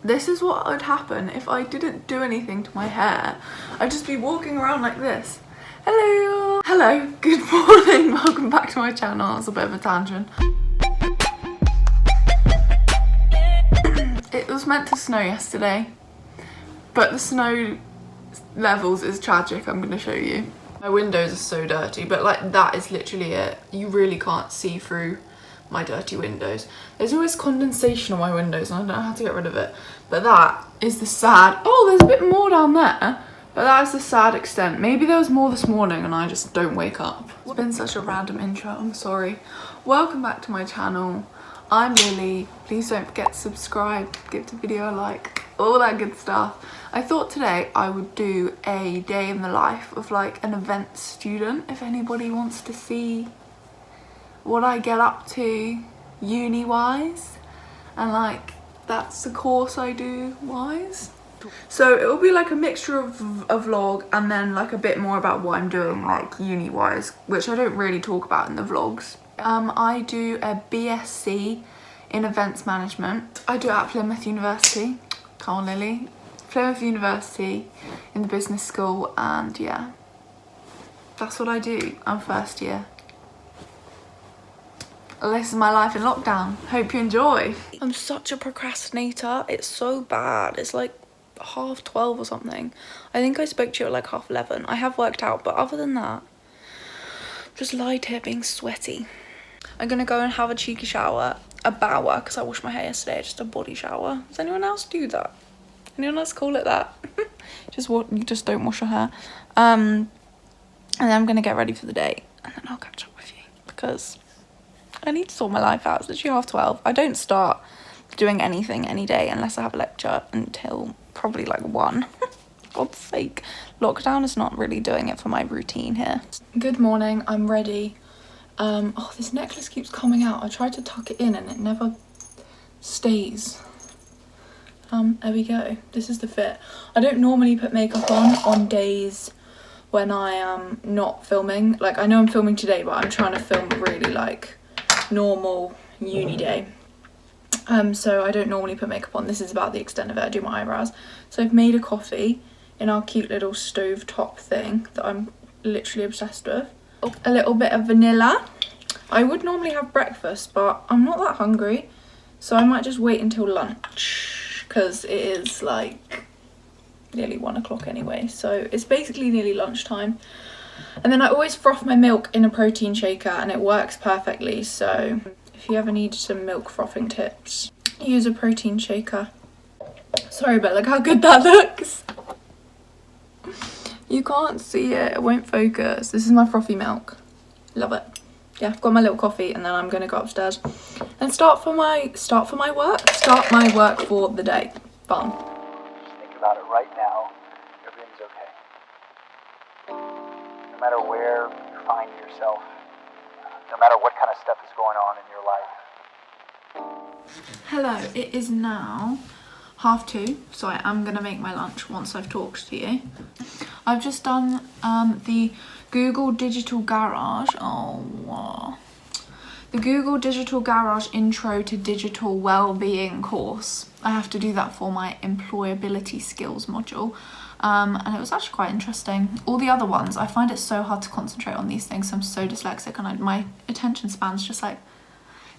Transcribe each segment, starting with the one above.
This is what would happen if I didn't do anything to my hair. I'd just be walking around like this. Hello. Hello, good morning. Welcome back to my channel. That's a bit of a tangent. It was meant to snow yesterday, but the snow levels is tragic. I'm gonna show you. My windows are so dirty, but like that is literally it. You really can't see through my dirty windows. There's always condensation on my windows and I don't know how to get rid of it. But that is the sad, oh, there's a bit more down there. But that is the sad extent. Maybe there was more this morning and I just don't wake up. It's been such a random intro, I'm sorry. Welcome back to my channel. I'm Lily. Please don't forget to subscribe, give the video a like, all that good stuff. I thought today I would do a day in the life of like an event student, if anybody wants to see what I get up to uni wise, and like that's the course I do wise. So it will be like a mixture of a vlog and then like a bit more about what I'm doing like uni wise, which I don't really talk about in the vlogs. I do a BSc in events management. I do it at Plymouth University. Come on, Lily. Plymouth University in the business school, and yeah, that's what I do. I'm first year. This is my life in lockdown. Hope you enjoy. I'm such a procrastinator. It's so bad. It's like 12:30 or something. I think I spoke to you at like 11:30. I have worked out, but other than that, just lied here being sweaty. I'm gonna go and have a cheeky shower, a bower, because I washed my hair yesterday, just a body shower. Does anyone else do that? Anyone else call it that? You just don't wash your hair. And then I'm gonna get ready for the day, and then I'll catch up with you because I need to sort my life out. It's literally 12:30. I don't start doing anything any day unless I have a lecture until probably like 1. God's sake. Lockdown is not really doing it for my routine here. Good morning, I'm ready. Oh, this necklace keeps coming out. I tried to tuck it in and it never stays. There we go. This is the fit. I don't normally put makeup on days when I am not filming. Like, I know I'm filming today, but I'm trying to film really like normal uni day. So I don't normally put makeup on. This is about the extent of it. I do my eyebrows. So I've made a coffee in our cute little stove top thing that I'm literally obsessed with. A little bit of vanilla. I would normally have breakfast, but I'm not that hungry, so I might just wait until lunch because it is like nearly 1 o'clock anyway, so it's basically nearly lunchtime. And then I always froth my milk in a protein shaker and it works perfectly, so if you ever need some milk frothing tips, use a protein shaker. Sorry, but look how good that looks. You can't see it, it won't focus. This is my frothy milk. Love it. Yeah, I've got my little coffee and then I'm gonna go upstairs and start my work for the day. Fun. Just think about it right now. Everything's okay. No matter where you find yourself, no matter what kind of stuff is going on in your life. Hello, it is now 2:30, so I am gonna make my lunch once I've talked to you. I've just done the Google Digital Garage. The Google Digital Garage Intro to Digital Wellbeing course. I have to do that for my employability skills module. And it was actually quite interesting. All the other ones, I find it so hard to concentrate on these things. I'm so dyslexic and my attention span's just like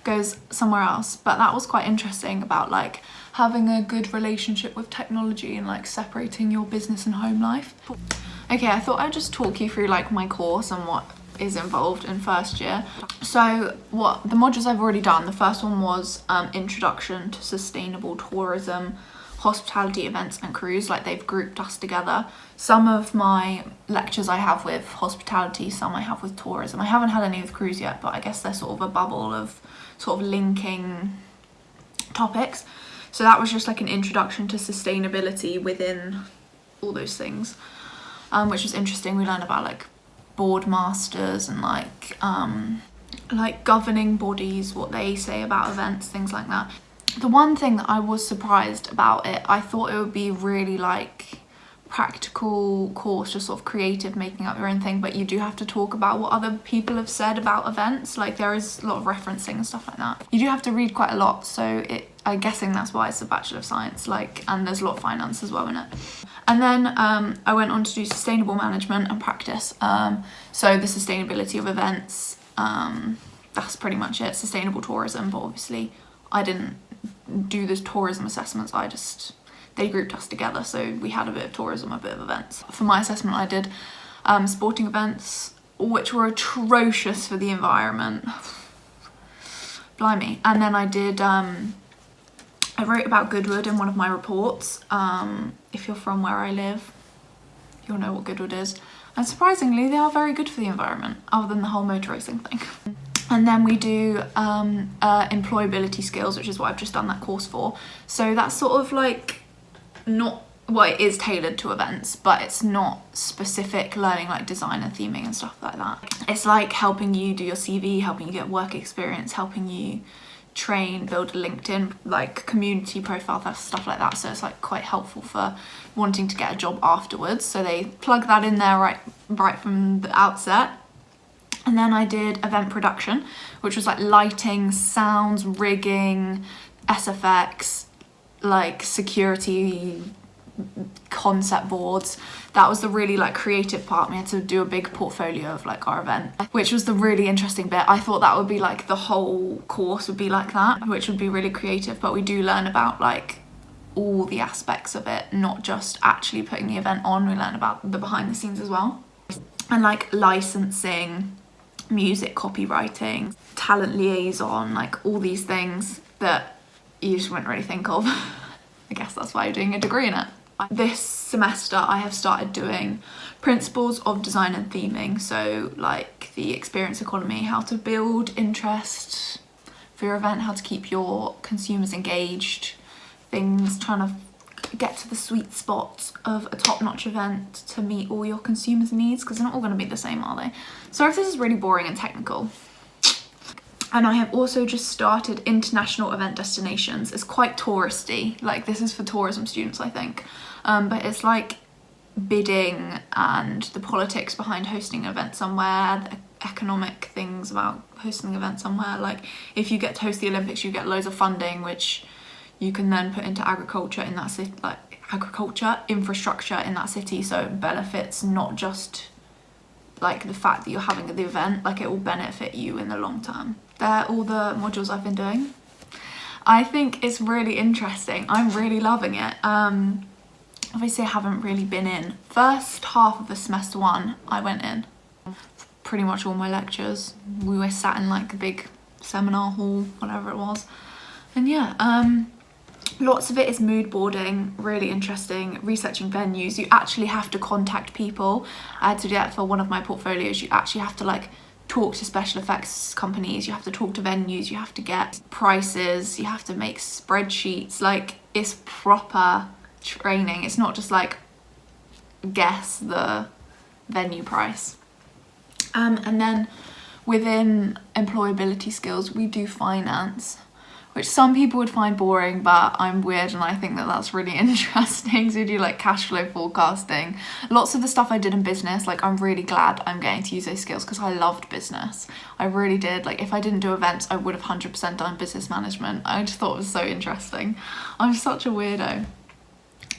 goes somewhere else. But that was quite interesting about like having a good relationship with technology and like separating your business and home life. Okay, I thought I'd just talk you through like my course and what is involved in first year. So what the modules I've already done, the first one was Introduction to Sustainable Tourism, Hospitality, Events and Cruise. Like, they've grouped us together. Some of my lectures I have with hospitality, some I have with tourism. I haven't had any with cruise yet, but I guess they're sort of a bubble of sort of linking topics. So that was just like an introduction to sustainability within all those things, which was interesting. We learned about like board masters and like governing bodies, what they say about events, things like that. The one thing that I was surprised about it, I thought it would be really like practical course, just sort of creative, making up your own thing, but you do have to talk about what other people have said about events. Like, there is a lot of referencing and stuff like that. You do have to read quite a lot, so I'm guessing that's why it's a Bachelor of Science, like, and there's a lot of finance as well in it. And then I went on to do sustainable management and practice. So the sustainability of events, that's pretty much it. Sustainable tourism, but obviously I didn't do the tourism assessments. They grouped us together, so we had a bit of tourism, a bit of events. For my assessment, I did sporting events, which were atrocious for the environment. Blimey. And then I did, I wrote about Goodwood in one of my reports. If you're from where I live, you'll know what Goodwood is. And surprisingly, they are very good for the environment, other than the whole motor racing thing. And then we do employability skills, which is what I've just done that course for. So that's sort of like not, well, it is tailored to events, but it's not specific learning like design and theming and stuff like that. It's like helping you do your CV, helping you get work experience, helping you train, build a LinkedIn like community profile, that stuff like that. So it's like quite helpful for wanting to get a job afterwards. So they plug that in there right from the outset. And then I did event production, which was like lighting, sounds, rigging, SFX, like security, concept boards. That was the really like creative part. We had to do a big portfolio of like our event, which was the really interesting bit. I thought that would be like the whole course would be like that, which would be really creative, but we do learn about like all the aspects of it, not just actually putting the event on. We learn about the behind the scenes as well, and like licensing, music copywriting, talent liaison, like all these things that you just wouldn't really think of. I guess that's why you're doing a degree in it. This semester I have started doing principles of design and theming, so like the experience economy, how to build interest for your event, how to keep your consumers engaged, things, trying to get to the sweet spot of a top-notch event to meet all your consumers' needs, because they're not all going to be the same, are they? Sorry if this is really boring and technical. And I have also just started international event destinations. It's quite touristy, like this is for tourism students, I think. But it's like bidding and the politics behind hosting an event somewhere, the economic things about hosting an event somewhere. Like if you get to host the Olympics, you get loads of funding, which you can then put into agriculture in that city, like agriculture, infrastructure in that city. So it benefits not just like the fact that you're having the event, like it will benefit you in the long term. They're all the modules I've been doing. I think it's really interesting. I'm really loving it. Obviously I haven't really been in. First half of the semester one, I went in. Pretty much all my lectures. We were sat in like a big seminar hall, whatever it was. And yeah, lots of it is mood boarding, really interesting, researching venues. You actually have to contact people. I had to do that for one of my portfolios. You actually have to like talk to special effects companies, you have to talk to venues, you have to get prices, you have to make spreadsheets. Like it's proper training. It's not just like guess the venue price. And then within employability skills we do finance, which some people would find boring, but I'm weird and I think that that's really interesting. So we do like cash flow forecasting. Lots of the stuff I did in business, like I'm really glad I'm getting to use those skills because I loved business. I really did. Like if I didn't do events, I would have 100% done business management. I just thought it was so interesting. I'm such a weirdo.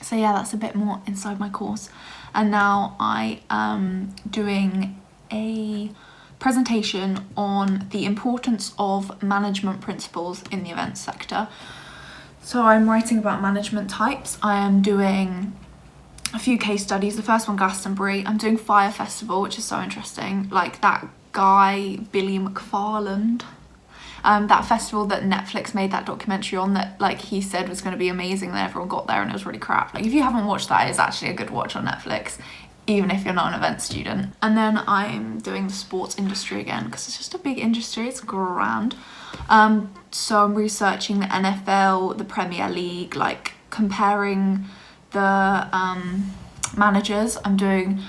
So yeah, that's a bit more inside my course. And now I am doing a presentation on the importance of management principles in the events sector. So I'm writing about management types. I am doing a few case studies. The first one, Glastonbury. I'm doing Fire Festival, which is so interesting. Like that guy, Billy McFarland, that festival that Netflix made that documentary on, that like he said was going to be amazing, then everyone got there and it was really crap. Like if you haven't watched that, it's actually a good watch on Netflix, even if you're not an event student. And then I'm doing the sports industry again because it's just a big industry, it's grand. So I'm researching the NFL, the Premier League, like comparing the managers. I'm doing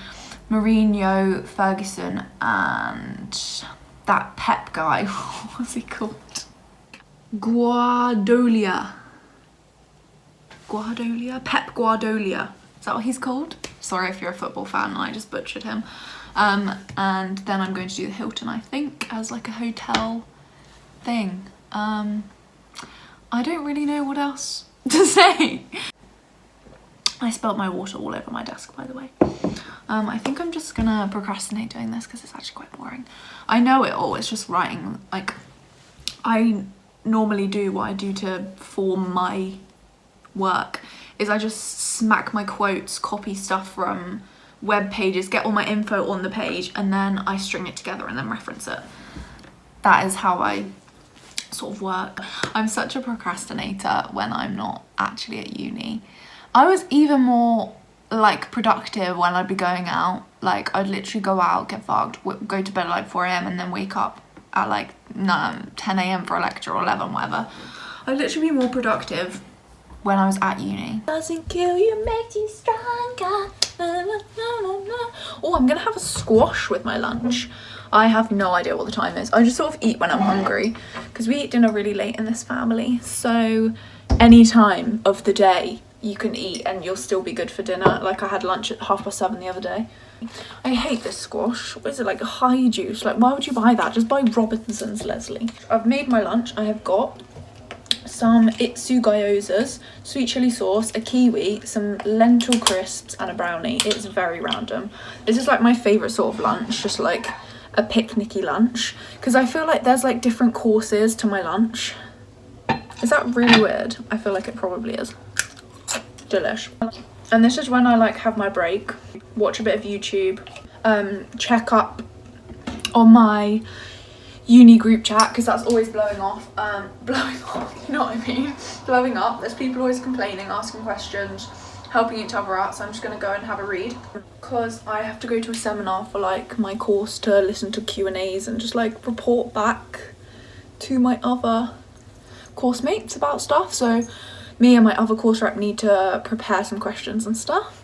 Mourinho, Ferguson, and that Pep guy, what's he called? Guardiola, Pep Guardiola. Is that what he's called? Sorry if you're a football fan and I just butchered him. And then I'm going to do the Hilton, I think, as like a hotel thing. I don't really know what else to say. I spilled my water all over my desk, by the way. I think I'm just gonna procrastinate doing this because it's actually quite boring. I know it all, it's just writing. Like, I normally do what I do to form my work is I just smack my quotes, copy stuff from web pages, get all my info on the page, and then I string it together and then reference it. That is how I sort of work. I'm such a procrastinator when I'm not actually at uni. I was even more like productive when I'd be going out. Like, I'd literally go out, get fucked, go to bed at like 4 AM and then wake up at like 10 AM for a lecture or 11, whatever. I'd literally be more productive when I was at uni. Doesn't kill you, makes you stronger. Oh, I'm gonna have a squash with my lunch. I have no idea what the time is. I just sort of eat when I'm hungry because we eat dinner really late in this family. So any time of the day you can eat and you'll still be good for dinner. Like, I had lunch at 7:30 the other day. I hate this squash. What is it, like a high juice? Like, why would you buy that? Just buy Robinson's, Leslie. I've made my lunch. I have got some itsu gyozas, sweet chili sauce, a kiwi, some lentil crisps and a brownie. It's very random. This is like my favourite sort of lunch, just like a picnicky lunch, because I feel like there's like different courses to my lunch. Is that really weird? I feel like it probably is. Delish. And this is when I like have my break, watch a bit of YouTube, check up on my uni group chat because that's always blowing off, you know what I mean, blowing up. There's people always complaining, asking questions, helping each other out, so I'm just gonna go and have a read because I have to go to a seminar for like my course to listen to Q&As and just like report back to my other course mates about stuff. So me and my other course rep need to prepare some questions and stuff.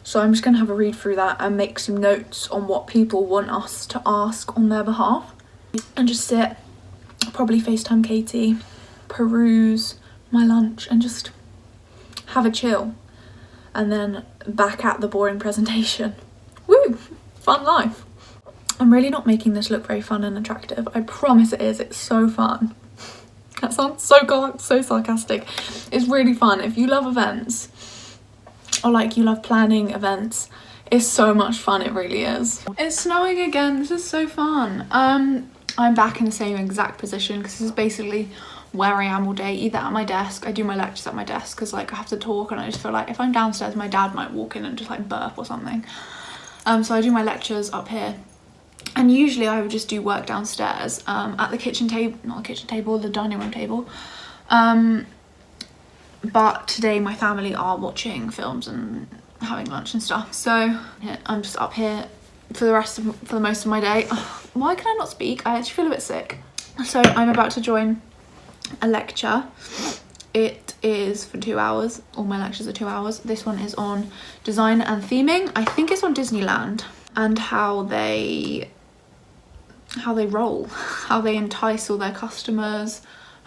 So I'm just gonna have a read through that and make some notes on what people want us to ask on their behalf. And just sit, probably FaceTime Katie, peruse my lunch and just have a chill. And then back at the boring presentation. Woo! Fun life. I'm really not making this look very fun and attractive. I promise it is. It's so fun. That sounds so sarcastic. It's really fun. If you love events or like you love planning events, it's so much fun. It really is. It's snowing again. This is so fun. I'm back in the same exact position because this is basically where I am all day, either at my desk. I do my lectures at my desk because like I have to talk, and I just feel like if I'm downstairs my dad might walk in and just like burp or something. So I do my lectures up here, and usually I would just do work downstairs at the kitchen table, not the kitchen table, the dining room table. But today my family are watching films and having lunch and stuff, so yeah, I'm just up here for the most of my day. Why can I not speak? I actually feel a bit sick. So I'm about to join a lecture. It is for 2 hours. All my lectures are 2 hours. This one is on design and theming. I think it's on Disneyland and how they roll, how they entice all their customers,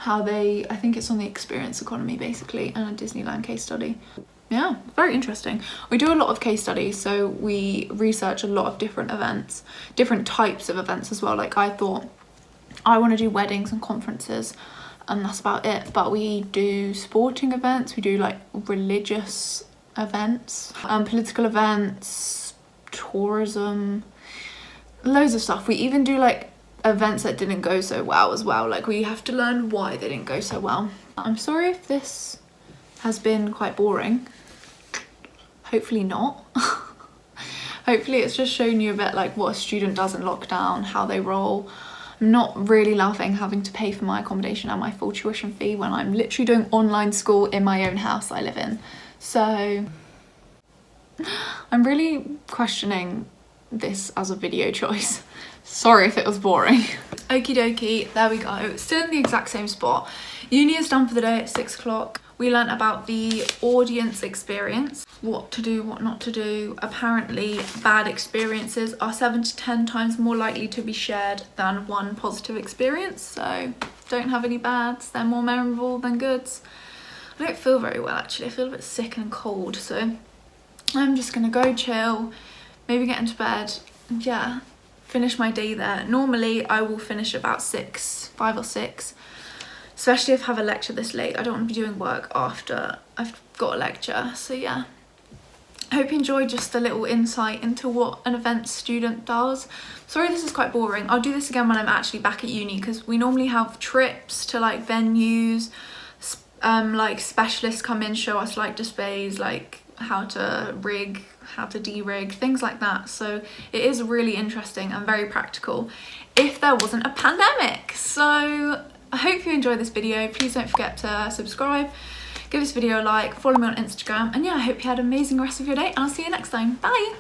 I think it's on the experience economy basically, and a Disneyland case study. Yeah, very interesting. We do a lot of case studies, so we research a lot of different events, different types of events as well. Like, I thought I want to do weddings and conferences and that's about it, but we do sporting events, we do like religious events, political events, tourism, loads of stuff. We even do like events that didn't go so well as well. Like, we have to learn why they didn't go so well. I'm sorry if this has been quite boring. Hopefully not. Hopefully it's just shown you a bit like what a student does in lockdown, how they roll. I'm not really loving having to pay for my accommodation and my full tuition fee when I'm literally doing online school in my own house I live in. So I'm really questioning this as a video choice. Sorry if it was boring. Okie dokie, there we go. Still in the exact same spot. Uni is done for the day at 6 o'clock. We learnt about the audience experience, what to do, what not to do. Apparently, bad experiences are 7 to 10 times more likely to be shared than one positive experience. So don't have any bads, they're more memorable than goods. I don't feel very well actually, I feel a bit sick and cold, so I'm just gonna go chill, maybe get into bed, and yeah, finish my day there. Normally I will finish about 5 or 6, especially if I have a lecture this late. I don't want to be doing work after I've got a lecture. So yeah, I hope you enjoyed just a little insight into what an events student does. Sorry this is quite boring. I'll do this again when I'm actually back at uni, because we normally have trips to like venues, like specialists come in, show us like displays, like how to rig, how to de-rig, things like that. So it is really interesting and very practical if there wasn't a pandemic. So I hope you enjoyed this video. Please don't forget to subscribe, give this video a like, follow me on Instagram, and yeah, I hope you had an amazing rest of your day, and I'll see you next time. Bye.